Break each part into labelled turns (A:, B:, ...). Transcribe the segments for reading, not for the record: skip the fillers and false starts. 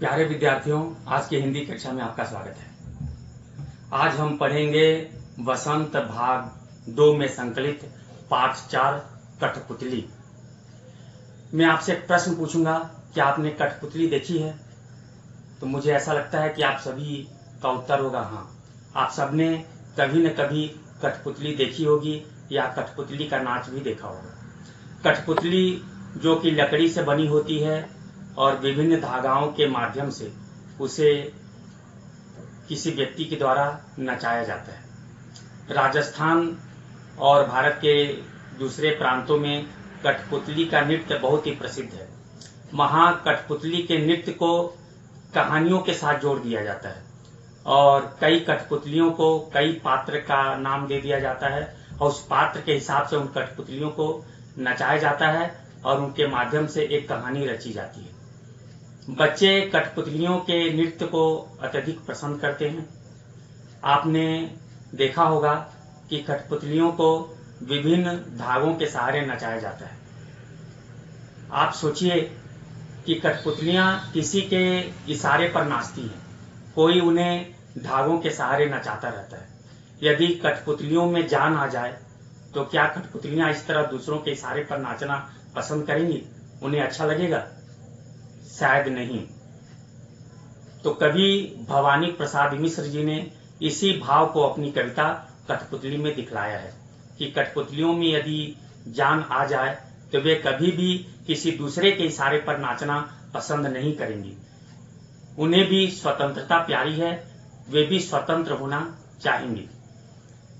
A: प्यारे विद्यार्थियों, आज की हिंदी कक्षा में आपका स्वागत है। आज हम पढ़ेंगे वसंत भाग 2 में संकलित पाठ 4 कठपुतली। मैं आपसे एक प्रश्न पूछूंगा कि आपने कठपुतली देखी है? तो मुझे ऐसा लगता है कि आप सभी का उत्तर होगा हाँ। आप सबने कभी न कभी कठपुतली देखी होगी या कठपुतली का नाच भी देखा होगा। कठपुतली जो कि लकड़ी से बनी होती है और विभिन्न धागाओं के माध्यम से उसे किसी व्यक्ति के द्वारा नचाया जाता है। राजस्थान और भारत के दूसरे प्रांतों में कठपुतली का नृत्य बहुत ही प्रसिद्ध है। वहाँ कठपुतली के नृत्य को कहानियों के साथ जोड़ दिया जाता है और कई कठपुतलियों को कई पात्र का नाम दे दिया जाता है और उस पात्र के हिसाब से उन कठपुतलियों को नचाया जाता है और उनके माध्यम से एक कहानी रची जाती है। बच्चे कठपुतलियों के नृत्य को अत्यधिक पसंद करते हैं। आपने देखा होगा कि कठपुतलियों को विभिन्न धागों के सहारे नचाया जाता है। आप सोचिए कि कठपुतलियां किसी के इशारे पर नाचती हैं, कोई उन्हें धागों के सहारे नचाता रहता है। यदि कठपुतलियों में जान आ जाए तो क्या कठपुतलियां इस तरह दूसरों के इशारे पर नाचना पसंद करेंगी? उन्हें अच्छा लगेगा? शायद नहीं। तो कवि भवानी प्रसाद मिश्र जी ने इसी भाव को अपनी कविता कठपुतली में दिखलाया है कि कठपुतलियों में यदि जान आ जाए तो वे कभी भी किसी दूसरे के इशारे पर नाचना पसंद नहीं करेंगी। उन्हें भी स्वतंत्रता प्यारी है, वे भी स्वतंत्र होना चाहेंगी।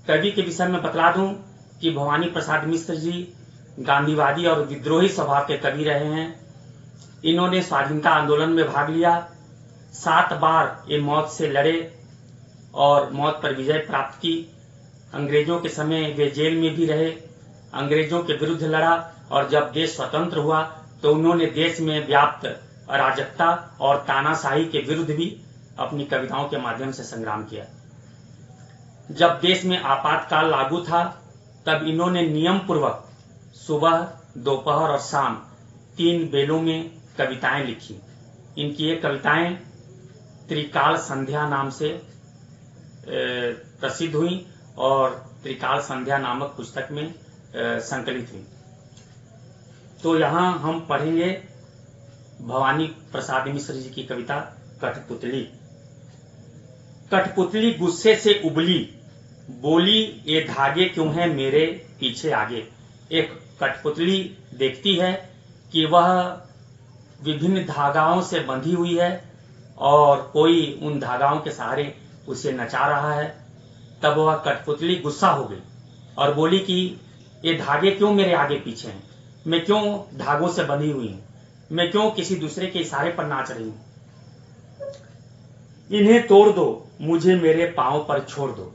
A: कवि के विषय में बतला दूं कि भवानी प्रसाद मिश्र जी गांधीवादी और विद्रोही स्वभाव के कवि रहे हैं। इन्होंने स्वाधीनता आंदोलन में भाग लिया। 7 बार ये मौत से लड़े और मौत पर विजय प्राप्त की। अंग्रेजों के समय वे जेल में भी रहे, अंग्रेजों के विरुद्ध लड़ा और जब देश स्वतंत्र हुआ तो उन्होंने देश में व्याप्त अराजकता और तानाशाही के विरुद्ध भी अपनी कविताओं के माध्यम से संग्राम किया। जब देश में आपातकाल लागू था तब इन्होंने नियम पूर्वक सुबह, दोपहर और शाम 3 बेलों में कविताएं लिखी। इनकी ये कविताएं त्रिकाल संध्या नाम से प्रसिद्ध हुई और त्रिकाल संध्या नामक पुस्तक में संकलित हुई। तो यहाँ हम पढ़ेंगे भवानी प्रसाद मिश्र जी की कविता कठपुतली। कठपुतली गुस्से से उबली, बोली ये धागे क्यों हैं मेरे पीछे आगे। एक कठपुतली देखती है कि वह विभिन्न धागाओं से बंधी हुई है और कोई उन धागाओं के सहारे उसे नचा रहा है। तब वह कठपुतली गुस्सा हो गई और बोली कि ये धागे क्यों मेरे आगे पीछे हैं, मैं क्यों धागों से बंधी हुई हूं, मैं क्यों किसी दूसरे के इशारे पर नाच रही हूं। इन्हें तोड़ दो, मुझे मेरे पांव पर छोड़ दो।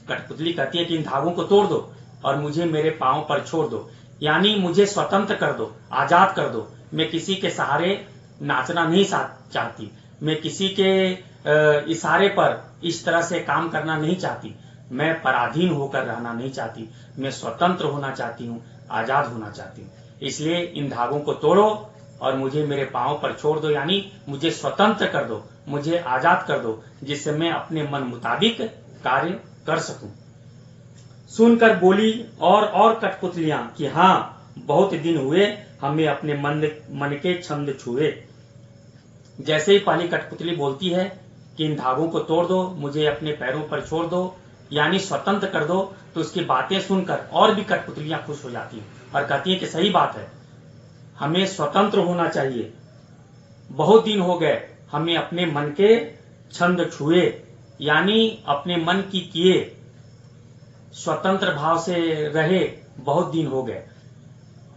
A: कठपुतली कहती है कि इन धागों को तोड़ दो और मुझे मेरे पांव पर छोड़ दो, यानी मुझे स्वतंत्र कर दो, आजाद कर दो। मैं किसी के सहारे नाचना नहीं चाहती, मैं किसी के इशारे पर इस तरह से काम करना नहीं चाहती, मैं पराधीन होकर रहना नहीं चाहती, मैं स्वतंत्र होना चाहती हूँ, आजाद होना चाहती हूँ। इसलिए इन धागों को तोड़ो और मुझे मेरे पांव पर छोड़ दो, यानी मुझे स्वतंत्र कर दो, मुझे आजाद कर दो, जिससे मैं अपने मन मुताबिक कार्य कर सकूं। सुनकर बोली और कठपुतलियां कि हाँ, बहुत दिन हुए हमें अपने मन के छंद छुए। जैसे ही पहली कठपुतली बोलती है कि इन धागों को तोड़ दो, मुझे अपने पैरों पर छोड़ दो, यानी स्वतंत्र कर दो, तो उसकी बातें सुनकर और भी कठपुतलियां खुश हो जाती हैं और कहती हैं कि सही बात है, हमें स्वतंत्र होना चाहिए। बहुत दिन हो गए हमें अपने मन के छंद छुए, यानी अपने मन की किए, स्वतंत्र भाव से रहे, बहुत दिन हो गए।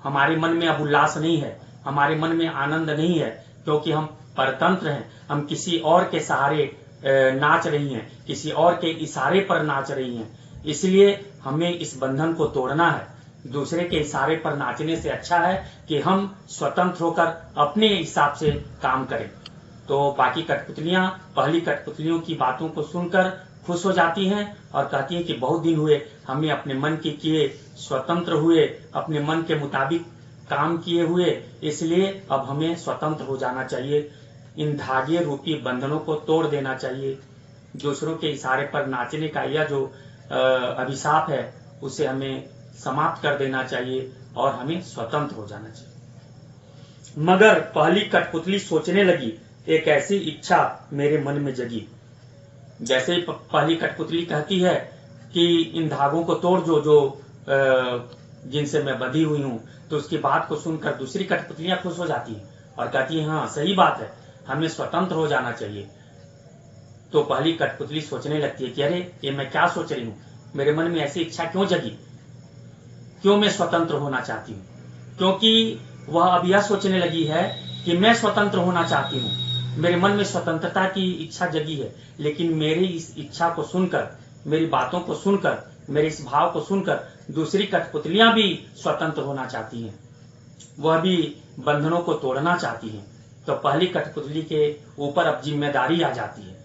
A: हमारे मन में अब उल्लास नहीं है, हमारे मन में आनंद नहीं है, क्योंकि हम परतंत्र हैं, हम किसी और के सहारे नाच रही हैं, किसी और के इशारे पर नाच रही हैं। इसलिए हमें इस बंधन को तोड़ना है। दूसरे के इशारे पर नाचने से अच्छा है कि हम स्वतंत्र होकर अपने हिसाब से काम करें। तो बाकी कठपुतलियां पहली कठपुतलियों की बातों को सुनकर खुश हो जाती हैं और कहती हैं कि बहुत दिन हुए हमें अपने मन के किए, स्वतंत्र हुए, अपने मन के मुताबिक काम किए हुए, इसलिए अब हमें स्वतंत्र हो जाना चाहिए। इन धागे रूपी बंधनों को तोड़ देना चाहिए। दूसरों के इशारे पर नाचने का यह जो अभिशाप है उसे हमें समाप्त कर देना चाहिए और हमें स्वतंत्र हो जाना चाहिए। मगर पहली कठपुतली सोचने लगी, एक ऐसी इच्छा मेरे मन में जगी। जैसे ही पहली कठपुतली कहती है कि इन धागों को तोड़ जो जिनसे मैं बंधी हुई हूं, तो उसकी बात को सुनकर दूसरी कठपुतलियां खुश हो जाती हैं और कहती है हाँ सही बात है, हमें स्वतंत्र हो जाना चाहिए। तो पहली कठपुतली सोचने लगती है कि अरे ये मैं क्या सोच रही हूँ, मेरे मन में ऐसी इच्छा क्यों जगी, क्यों मैं स्वतंत्र होना चाहती हूँ। क्योंकि वह अब यह सोचने लगी है कि मैं स्वतंत्र होना चाहती हूँ, मेरे मन में स्वतंत्रता की इच्छा जगी है, लेकिन मेरी इस इच्छा को सुनकर, मेरी बातों को सुनकर, मेरे इस भाव को सुनकर दूसरी कठपुतलियां भी स्वतंत्र होना चाहती हैं, वह भी बंधनों को तोड़ना चाहती हैं। तो पहली कठपुतली के ऊपर अब जिम्मेदारी आ जाती है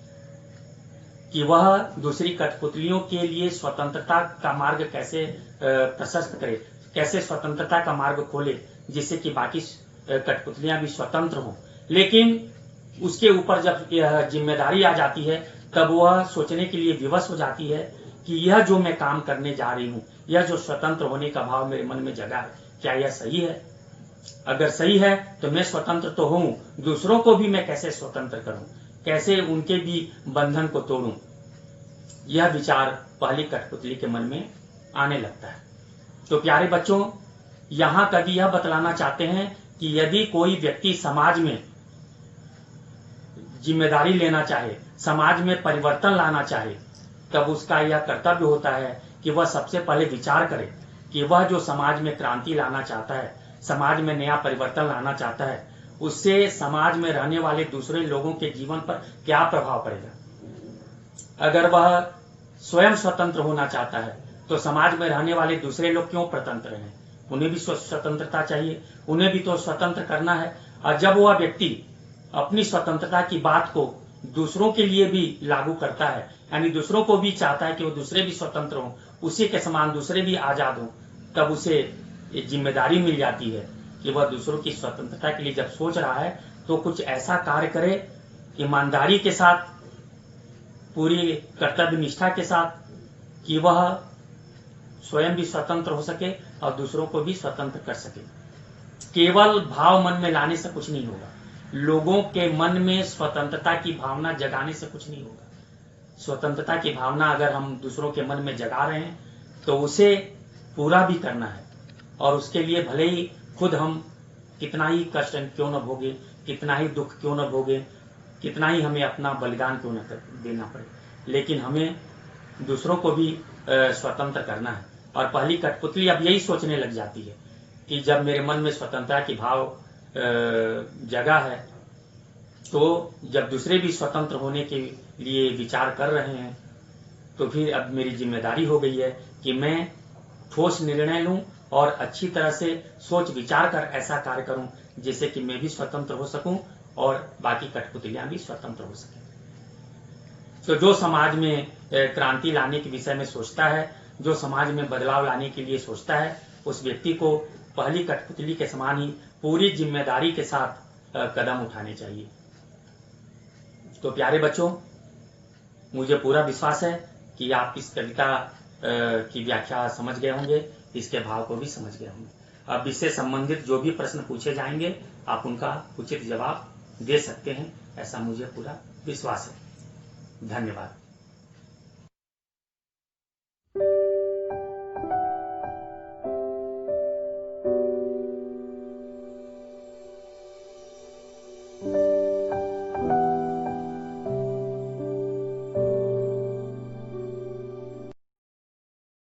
A: कि वह दूसरी कठपुतलियों के लिए स्वतंत्रता का मार्ग कैसे प्रशस्त करे, कैसे स्वतंत्रता का मार्ग खोले, जिससे कि बाकी कठपुतलियां भी स्वतंत्र हों। लेकिन उसके ऊपर जब यह जिम्मेदारी आ जाती है तब वह सोचने के लिए विवश हो जाती है कि यह जो मैं काम करने जा रही हूं, यह जो स्वतंत्र होने का भाव मेरे मन में जगा है, क्या यह सही है? अगर सही है तो मैं स्वतंत्र तो हूं, दूसरों को भी मैं कैसे स्वतंत्र करूं, कैसे उनके भी बंधन को तोड़ूं, यह विचार पहली कठपुतली के मन में आने लगता है। तो प्यारे बच्चों, यहां कवि यह बतलाना चाहते हैं कि यदि कोई व्यक्ति समाज में जिम्मेदारी लेना चाहे, समाज में परिवर्तन लाना चाहे, तब उसका यह कर्तव्य होता है कि वह सबसे पहले विचार करे कि वह जो समाज में क्रांति लाना चाहता है, समाज में नया परिवर्तन लाना चाहता है, उससे समाज में रहने वाले दूसरे लोगों के जीवन पर क्या प्रभाव पड़ेगा। अगर वह स्वयं स्वतंत्र होना चाहता है तो समाज में रहने वाले दूसरे लोग क्यों स्वतंत्र हैं, उन्हें भी स्वतंत्रता चाहिए, उन्हें भी तो स्वतंत्र करना है। और जब वह व्यक्ति अपनी स्वतंत्रता की बात को दूसरों के लिए भी लागू करता है, यानी दूसरों को भी चाहता है कि वो दूसरे भी स्वतंत्र हों, उसी के समान दूसरे भी आजाद हों, तब उसे एक जिम्मेदारी मिल जाती है कि वह दूसरों की स्वतंत्रता के लिए जब सोच रहा है तो कुछ ऐसा कार्य करे ईमानदारी के साथ, पूरी कर्तव्य निष्ठा के साथ, कि वह स्वयं भी स्वतंत्र हो सके और दूसरों को भी स्वतंत्र कर सके। केवल भाव मन में लाने से कुछ नहीं होगा, लोगों के मन में स्वतंत्रता की भावना जगाने से कुछ नहीं होगा। स्वतंत्रता की भावना अगर हम दूसरों के मन में जगा रहे हैं तो उसे पूरा भी करना है, और उसके लिए भले ही खुद हम कितना ही कष्ट क्यों न भोगे, कितना ही दुख क्यों न भोगे, कितना ही हमें अपना बलिदान क्यों न देना पड़े, लेकिन हमें दूसरों को भी स्वतंत्र करना है। और पहली कठपुतली अब यही सोचने लग जाती है कि जब मेरे मन में स्वतंत्रता की भाव जगा है, तो जब दूसरे भी स्वतंत्र होने के लिए विचार कर रहे हैं, तो फिर अब मेरी जिम्मेदारी हो गई है कि मैं ठोस निर्णय लूं और अच्छी तरह से सोच विचार कर ऐसा कार्य करूं जिससे कि मैं भी स्वतंत्र हो सकूं और बाकी कठपुतलियां भी स्वतंत्र हो सकें। तो जो समाज में क्रांति लाने के विषय में सोचता है, जो समाज में बदलाव लाने के लिए सोचता है, उस व्यक्ति को पहली कठपुतली के समान ही पूरी जिम्मेदारी के साथ कदम उठाने चाहिए। तो प्यारे बच्चों, मुझे पूरा विश्वास है कि आप इस कविता की व्याख्या समझ गए होंगे, इसके भाव को भी समझ गए होंगे। अब इससे संबंधित जो भी प्रश्न पूछे जाएंगे आप उनका उचित जवाब दे सकते हैं, ऐसा मुझे पूरा विश्वास है। धन्यवाद।